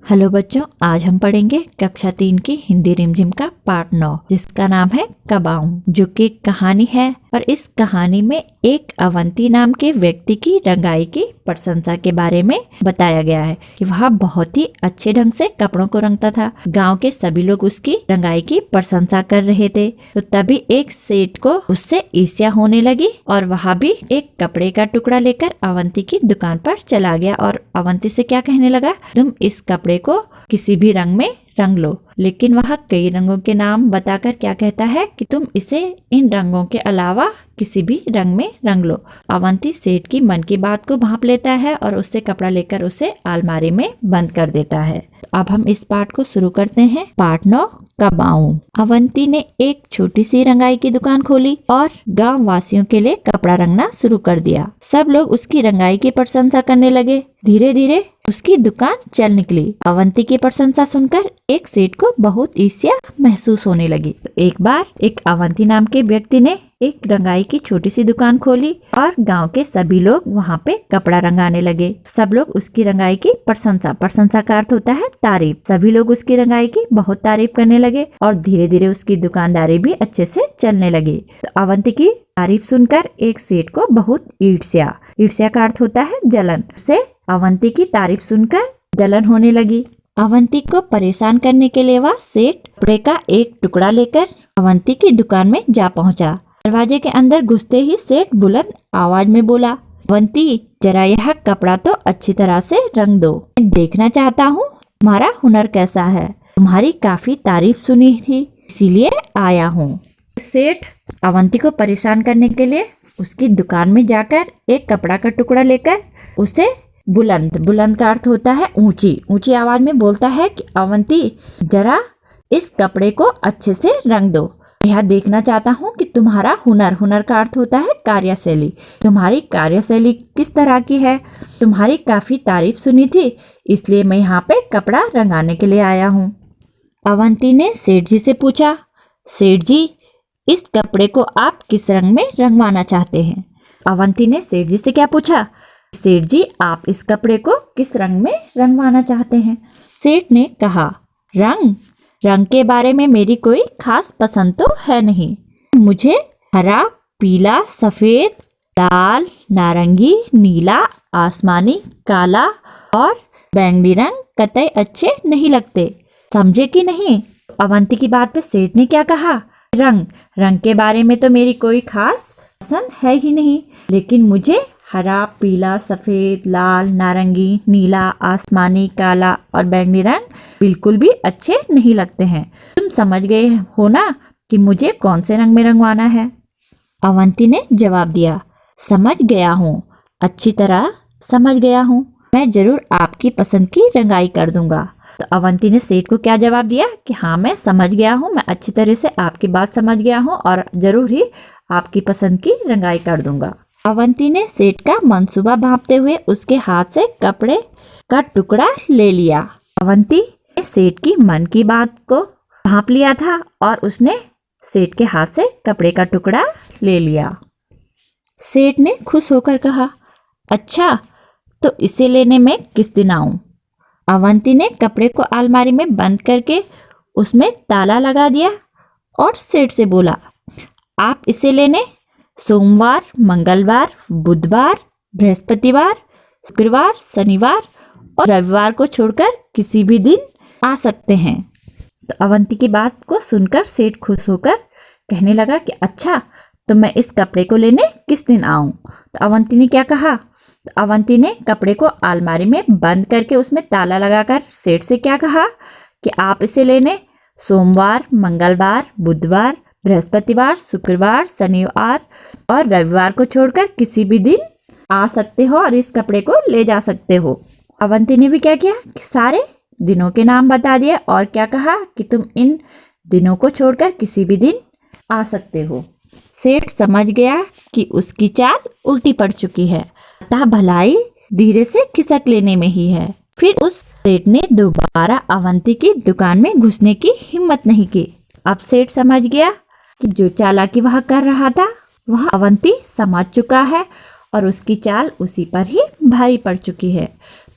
Hello बच्चों, आज हम पढ़ेंगे कक्षा 3 की हिंदी रिमझिम का पार्ट 9 जिसका नाम है कब आऊं, जो कि एक कहानी है। और इस कहानी में एक अवंती नाम के व्यक्ति की रंगाई की प्रशंसा के बारे में बताया गया है कि वह बहुत ही अच्छे ढंग से कपड़ों को रंगता था। गांव के सभी लोग उसकी रंगाई की प्रशंसा कर रहे थे। तो तभी एक सेठ को उससे ईर्ष्या होने लगी और वह भी एक कपड़े का टुकड़ा लेकर अवंती की दुकान पर चला गया और अवंती से क्या कहने लगा, तुम इस कपड़े को किसी भी रंग में रंग लो। लेकिन वह कई रंगों के नाम बताकर क्या कहता है कि तुम इसे इन रंगों के अलावा किसी भी रंग में रंग लो। अवंती सेठ की मन की बात को भांप लेता है और उससे कपड़ा लेकर उसे अलमारी में बंद कर देता है। अब हम इस पाठ को शुरू करते हैं। पाठ 9 कब आऊं। अवंती ने एक छोटी सी रंगाई की दुकान खोली और गांव वासियों के लिए कपड़ा रंगना शुरू कर दिया। सब लोग उसकी रंगाई की प्रशंसा करने लगे। धीरे धीरे उसकी दुकान चल निकली। अवंती की प्रशंसा सुनकर एक सेठ को बहुत ईर्ष्या महसूस होने लगी। तो एक बार एक अवंती नाम के व्यक्ति ने एक रंगाई की छोटी सी दुकान खोली और गांव के सभी लोग वहां पे कपड़ा रंगाने लगे। सब लोग उसकी रंगाई की प्रशंसा का अर्थ होता है तारीफ। सभी लोग उसकी रंगाई की बहुत तारीफ करने लगे और धीरे धीरे उसकी दुकानदारी भी अच्छे से चलने लगी। तो अवंती की तारीफ सुनकर एक सेठ को बहुत ईर्ष्या का अर्थ होता है जलन। उसे अवंती की तारीफ सुनकर जलन होने लगी। अवंती को परेशान करने के लिए वह सेठ कपड़े का एक टुकड़ा लेकर अवंती की दुकान में जा पहुंचा। दरवाजे के अंदर घुसते ही सेठ बुलंद आवाज में बोला, अवंती जरा यह कपड़ा तो अच्छी तरह से रंग दो। मैं देखना चाहता हूँ तुम्हारा हुनर कैसा है। तुम्हारी काफी तारीफ सुनी थी इसीलिए आया हूँ। सेठ अवंती को परेशान करने के लिए उसकी दुकान में जाकर एक कपड़ा का टुकड़ा लेकर उसे बुलंद का अर्थ होता है ऊंची आवाज में बोलता है कि अवंती जरा इस कपड़े को अच्छे से रंग दो। यह देखना चाहता हूँ कि तुम्हारा हुनर का अर्थ होता है कार्यशैली। तुम्हारी कार्यशैली किस तरह की है। तुम्हारी काफी तारीफ सुनी थी इसलिए मैं यहाँ पे कपड़ा रंगाने के लिए आया हूँ। अवंती ने सेठ जी से पूछा, सेठ जी इस कपड़े को आप किस रंग में रंगवाना चाहते हैं। अवंती ने सेठ जी से क्या पूछा, सेठ जी आप इस कपड़े को किस रंग में रंगवाना चाहते हैं। सेठ ने कहा, रंग के बारे में मेरी कोई खास पसंद तो है नहीं। मुझे हरा, पीला, सफेद, लाल, नारंगी, नीला, आसमानी, काला और बैंगनी रंग कतई अच्छे नहीं लगते। समझे कि नहीं। अवंती की बात पे सेठ ने क्या कहा, रंग के बारे में तो मेरी कोई खास पसंद है ही नहीं, लेकिन मुझे हरा, पीला, सफेद, लाल, नारंगी, नीला, आसमानी, काला और बैंगनी रंग बिल्कुल भी अच्छे नहीं लगते हैं। तुम समझ गए हो ना कि मुझे कौन से रंग में रंगवाना है। अवंती ने जवाब दिया, समझ गया हूँ, अच्छी तरह समझ गया हूँ। मैं जरूर आपकी पसंद की रंगाई कर दूंगा। तो अवंती ने सेठ को क्या जवाब दिया कि हाँ मैं समझ गया हूँ, मैं अच्छी तरह से आपकी बात समझ गया हूँ और जरूर ही आपकी पसंद की रंगाई कर दूंगा। अवंती ने सेठ का मंसूबा भांपते हुए उसके हाथ से कपड़े का टुकड़ा ले लिया। अवंती ने सेठ की मन की बात को भांप लिया था और उसने सेठ के हाथ से कपड़े का टुकड़ा ले लिया। सेठ ने खुश होकर कहा, अच्छा तो इसे लेने में किस दिन आऊं। अवंती ने कपड़े को अलमारी में बंद करके उसमें ताला लगा दिया और सेठ से बोला, आप इसे लेने सोमवार, मंगलवार, बुधवार, बृहस्पतिवार, शुक्रवार, शनिवार और रविवार को छोड़कर किसी भी दिन आ सकते हैं। तो अवंती की बात को सुनकर सेठ खुश होकर कहने लगा कि अच्छा तो मैं इस कपड़े को लेने किस दिन आऊं। तो अवंती ने क्या कहा, तो अवंती ने कपड़े को अलमारी में बंद करके उसमें ताला लगाकर सेठ से क्या कहा कि आप इसे लेने सोमवार, मंगलवार, बुधवार, बृहस्पतिवार, शुक्रवार, शनिवार और रविवार को छोड़कर किसी भी दिन आ सकते हो और इस कपड़े को ले जा सकते हो। अवंती ने भी क्या किया कि सारे दिनों के नाम बता दिए और क्या कहा कि तुम इन दिनों को छोड़कर किसी भी दिन आ सकते हो। सेठ समझ गया कि उसकी चाल उल्टी पड़ चुकी है, अतः भलाई धीरे से खिसक लेने में ही है। फिर उस सेठ ने दोबारा अवंती की दुकान में घुसने की हिम्मत नहीं की। अब सेठ समझ गया कि जो चालाकी वह कर रहा था वह अवंती समझ चुका है और उसकी चाल उसी पर ही भारी पड़ चुकी है।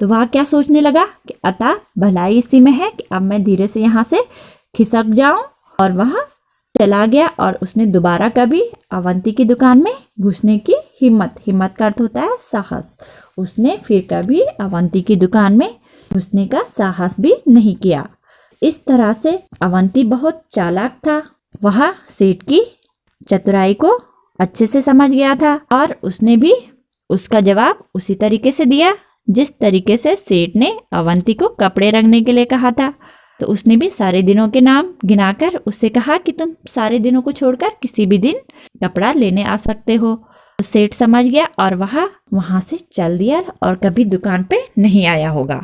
तो वह क्या सोचने लगा कि अतः भलाई इसी में है कि अब मैं धीरे से यहाँ से खिसक जाऊं। और वह चला गया और उसने दोबारा कभी अवंती की दुकान में घुसने की हिम्मत का अर्थ होता है साहस, उसने फिर कभी अवंती की दुकान में घुसने का साहस भी नहीं किया। इस तरह से अवंती बहुत चालाक था। वह सेठ की चतुराई को अच्छे से समझ गया था और उसने भी उसका जवाब उसी तरीके से दिया जिस तरीके से सेठ ने अवंती को कपड़े रंगने के लिए कहा था। तो उसने भी सारे दिनों के नाम गिनाकर उससे कहा कि तुम सारे दिनों को छोड़कर किसी भी दिन कपड़ा लेने आ सकते हो। तो सेठ समझ गया और वहां से चल दिया और कभी दुकान पे नहीं आया होगा।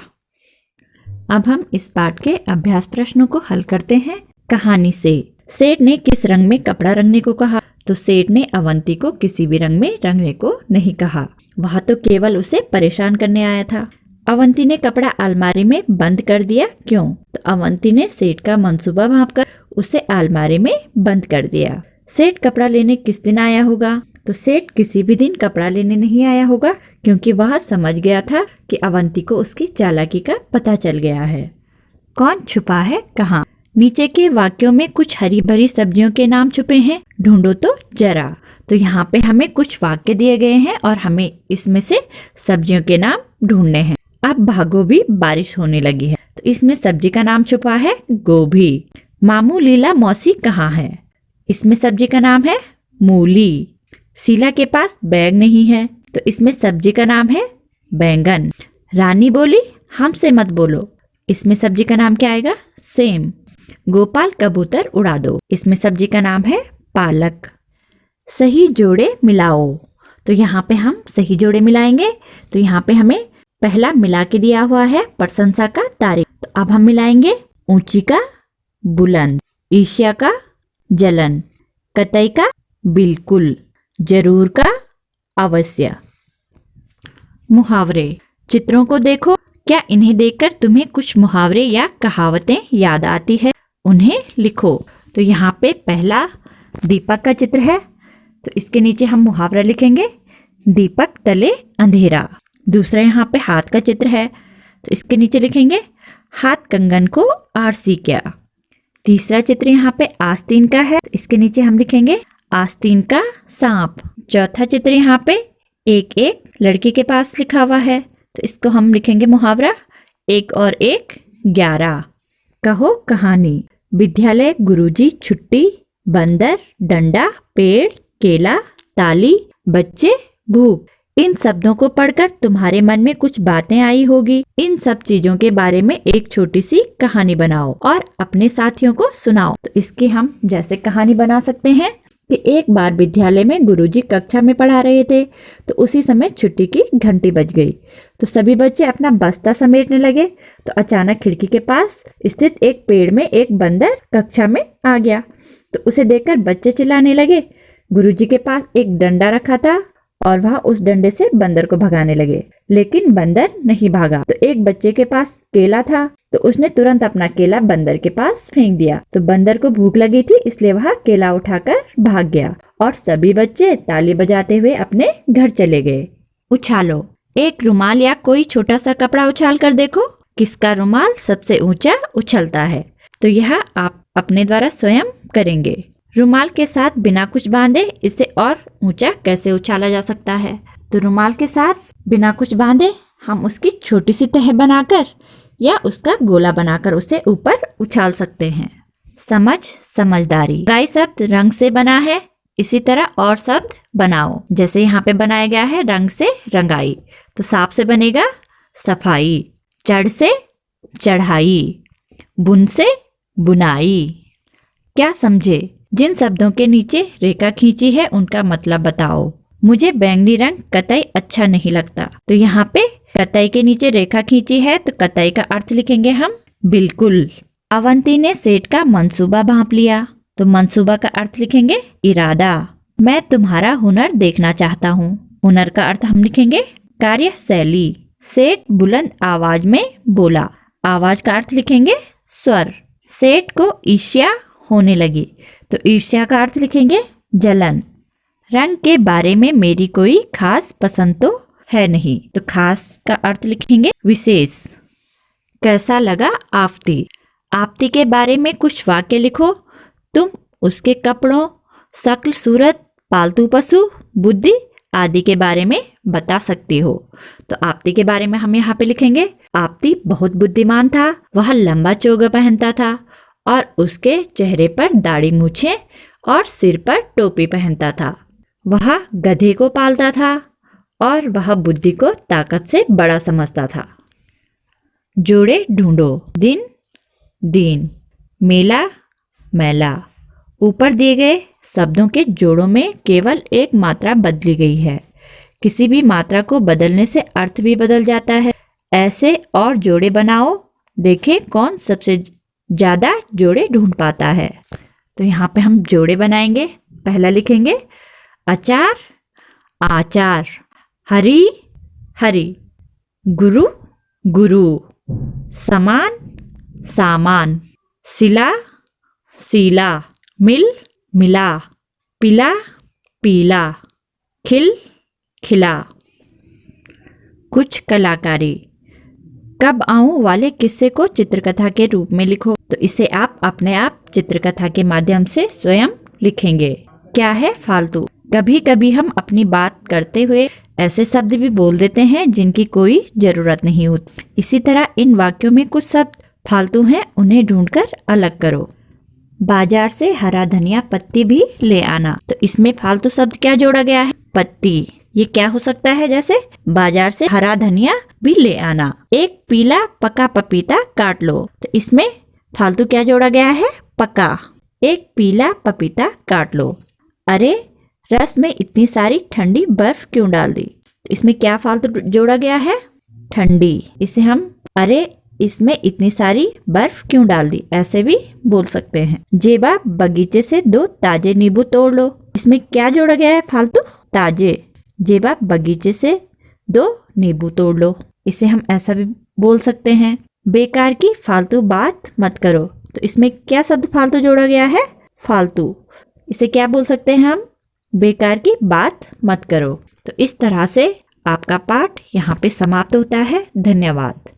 अब हम इस पाठ के अभ्यास प्रश्नों को हल करते हैं कहानी से। सेठ ने किस रंग में कपड़ा रंगने को कहा? तो सेठ ने अवंती को किसी भी रंग में रंगने को नहीं कहा, वह तो केवल उसे परेशान करने आया था। अवंती ने कपड़ा अलमारी में बंद कर दिया, क्यों? तो अवंती ने सेठ का मंसूबा भांपकर उसे अलमारी में बंद कर दिया। सेठ कपड़ा लेने किस दिन आया होगा? तो सेठ किसी भी दिन कपड़ा लेने नहीं आया होगा क्योंकि वह समझ गया था कि अवंती को उसकी चालाकी का पता चल गया है। कौन छुपा है कहाँ? नीचे के वाक्यों में कुछ हरी भरी सब्जियों के नाम छुपे हैं, ढूंढो तो जरा। तो यहाँ पे हमें कुछ वाक्य दिए गए हैं और हमें इसमें से सब्जियों के नाम ढूंढने हैं। अब भागो भी, बारिश होने लगी है। तो इसमें सब्जी का नाम छुपा है गोभी। मामू लीला मौसी कहाँ है? इसमें सब्जी का नाम है मूली। शीला के पास बैग नहीं है, तो इसमें सब्जी का नाम है बैंगन। रानी बोली हमसे मत बोलो, इसमें सब्जी का नाम क्या आएगा? सेम। गोपाल कबूतर उड़ा दो, इसमें सब्जी का नाम है पालक। सही जोड़े मिलाओ, तो यहाँ पे हम सही जोड़े मिलाएंगे। तो यहाँ पे हमें पहला मिला के दिया हुआ है प्रशंसा का तारीफ। तो अब हम मिलाएंगे ऊंची का बुलंद, ईर्ष्या का जलन, कतई का बिल्कुल, जरूर का अवश्य। मुहावरे। चित्रों को देखो, क्या इन्हें देखकर तुम्हें कुछ मुहावरे या कहावतें याद आती है? उन्हें लिखो। तो यहाँ पे पहला दीपक का चित्र है, तो इसके नीचे हम मुहावरा लिखेंगे दीपक तले अंधेरा। दूसरा यहाँ पे हाथ का चित्र है, तो इसके नीचे लिखेंगे हाथ कंगन को आरसी क्या। तीसरा चित्र यहाँ पे आस्तीन का है, तो इसके नीचे हम लिखेंगे आस्तीन का सांप। चौथा चित्र यहाँ पे एक एक लड़की के पास लिखा हुआ है, तो इसको हम लिखेंगे मुहावरा एक और एक 11। कहो कहानी। विद्यालय, गुरुजी, छुट्टी, बंदर, डंडा, पेड़, केला, ताली, बच्चे, भूख। इन शब्दों को पढ़कर तुम्हारे मन में कुछ बातें आई होगी। इन सब चीजों के बारे में एक छोटी सी कहानी बनाओ और अपने साथियों को सुनाओ। तो इसकी हम जैसे कहानी बना सकते हैं कि एक बार विद्यालय में गुरुजी कक्षा में पढ़ा रहे थे, तो उसी समय छुट्टी की घंटी बज गई। तो सभी बच्चे अपना बस्ता समेटने लगे, तो अचानक खिड़की के पास स्थित एक पेड़ में एक बंदर कक्षा में आ गया। तो उसे देखकर बच्चे चिल्लाने लगे। गुरुजी के पास एक डंडा रखा था और वह उस डंडे से बंदर को भगाने लगे, लेकिन बंदर नहीं भागा। तो एक बच्चे के पास केला था, तो उसने तुरंत अपना केला बंदर के पास फेंक दिया। तो बंदर को भूख लगी थी, इसलिए वह केला उठाकर भाग गया और सभी बच्चे ताली बजाते हुए अपने घर चले गए। उछालो। एक रुमाल या कोई छोटा सा कपड़ा उछाल कर देखो, किसका रुमाल सबसे ऊंचा उछलता है। तो यह आप अपने द्वारा स्वयं करेंगे। रुमाल के साथ बिना कुछ बांधे इसे और ऊंचा कैसे उछाला जा सकता है? तो रुमाल के साथ बिना कुछ बांधे हम उसकी छोटी सी तह बनाकर या उसका गोला बनाकर उसे ऊपर उछाल सकते हैं। समझ, समझदारी। गाय शब्द रंग से बना है, इसी तरह और शब्द बनाओ। जैसे यहाँ पे बनाया गया है रंग से रंगाई, तो सांप से बनेगा सफाई, चढ़ से चढ़ाई, बुन से बुनाई। क्या समझे? जिन शब्दों के नीचे रेखा खींची है उनका मतलब बताओ। मुझे बैंगनी रंग कतई अच्छा नहीं लगता। तो यहाँ पे कतई के नीचे रेखा खींची है, तो कतई का अर्थ लिखेंगे हम बिल्कुल। अवंती ने सेठ का मंसूबा भांप लिया, तो मंसूबा का अर्थ लिखेंगे इरादा। मैं तुम्हारा हुनर देखना चाहता हूँ, हुनर का अर्थ हम लिखेंगे कार्यशैली। सेठ बुलंद आवाज में बोला, आवाज का अर्थ लिखेंगे स्वर। सेठ को ईर्ष्या होने लगी, तो ईर्ष्या का अर्थ लिखेंगे जलन। रंग के बारे में मेरी कोई खास पसंद तो है नहीं। तो खास का अर्थ लिखेंगे विशेष। कैसा लगा आफ़ती। आफ़ती के बारे में कुछ वाक्य लिखो। तुम उसके कपड़ों, शक्ल सूरत, पालतू पशु, बुद्धि आदि के बारे में बता सकती हो। तो आफ़ती के बारे में हम यहाँ पे लिखेंगे, आफ़ती बहुत बुद्धिमान था। वह लंबा चोगा पहनता था और उसके चेहरे पर दाढ़ी मूछें और सिर पर टोपी पहनता था। वह गधे को पालता था और वह बुद्धि को ताकत से बड़ा समझता था। जोड़े ढूंढो। दिन, दीन, मेला, मैला। ऊपर दिए गए शब्दों के जोड़ों में केवल एक मात्रा बदली गई है। किसी भी मात्रा को बदलने से अर्थ भी बदल जाता है। ऐसे और जोड़े बनाओ, देखें कौन सबसे ज़्यादा जोड़े ढूंढ पाता है। तो यहाँ पे हम जोड़े बनाएंगे। पहला लिखेंगे अचार, आचार, हरी, हरी, गुरु, गुरु, समान, सामान, सिला, सीला, मिल, मिला, पिला, पीला, खिल, खिला। कुछ कलाकारी। कब आऊं वाले किस्से को चित्रकथा के रूप में लिखो। तो इसे आप अपने आप चित्रकथा के माध्यम से स्वयं लिखेंगे। क्या है फालतू। कभी कभी हम अपनी बात करते हुए ऐसे शब्द भी बोल देते हैं जिनकी कोई ज़रूरत नहीं होती। इसी तरह इन वाक्यों में कुछ शब्द फालतू हैं, उन्हें ढूंढकर अलग करो। बाजार से हरा धनिया पत्ती भी ले आना। तो इसमें फालतू शब्द क्या जोड़ा गया है, पत्ती। ये क्या हो सकता है, जैसे बाजार से हरा धनिया भी ले आना। एक पीला पका पपीता काट लो। तो इसमें फालतू क्या जोड़ा गया है, पका। एक पीला पपीता काट लो। अरे रस में इतनी सारी ठंडी बर्फ क्यों डाल दी। तो इसमें क्या फालतू जोड़ा गया है, ठंडी। इसे हम अरे इसमें इतनी सारी बर्फ क्यों डाल दी ऐसे भी बोल सकते हैं। जेबा बगीचे से 2 ताजे नींबू तोड़ लो। इसमें क्या जोड़ा गया है, फालतू, ताजे। जेबा बगीचे से 2 नींबू तोड़ लो। इसे हम ऐसा भी बोल सकते हैं, बेकार की फालतू बात मत करो। तो इसमें क्या शब्द फालतू जोड़ा गया है, फालतू। इसे क्या बोल सकते हैं हम, बेकार की बात मत करो। तो इस तरह से आपका पाठ यहाँ पे समाप्त होता है। धन्यवाद।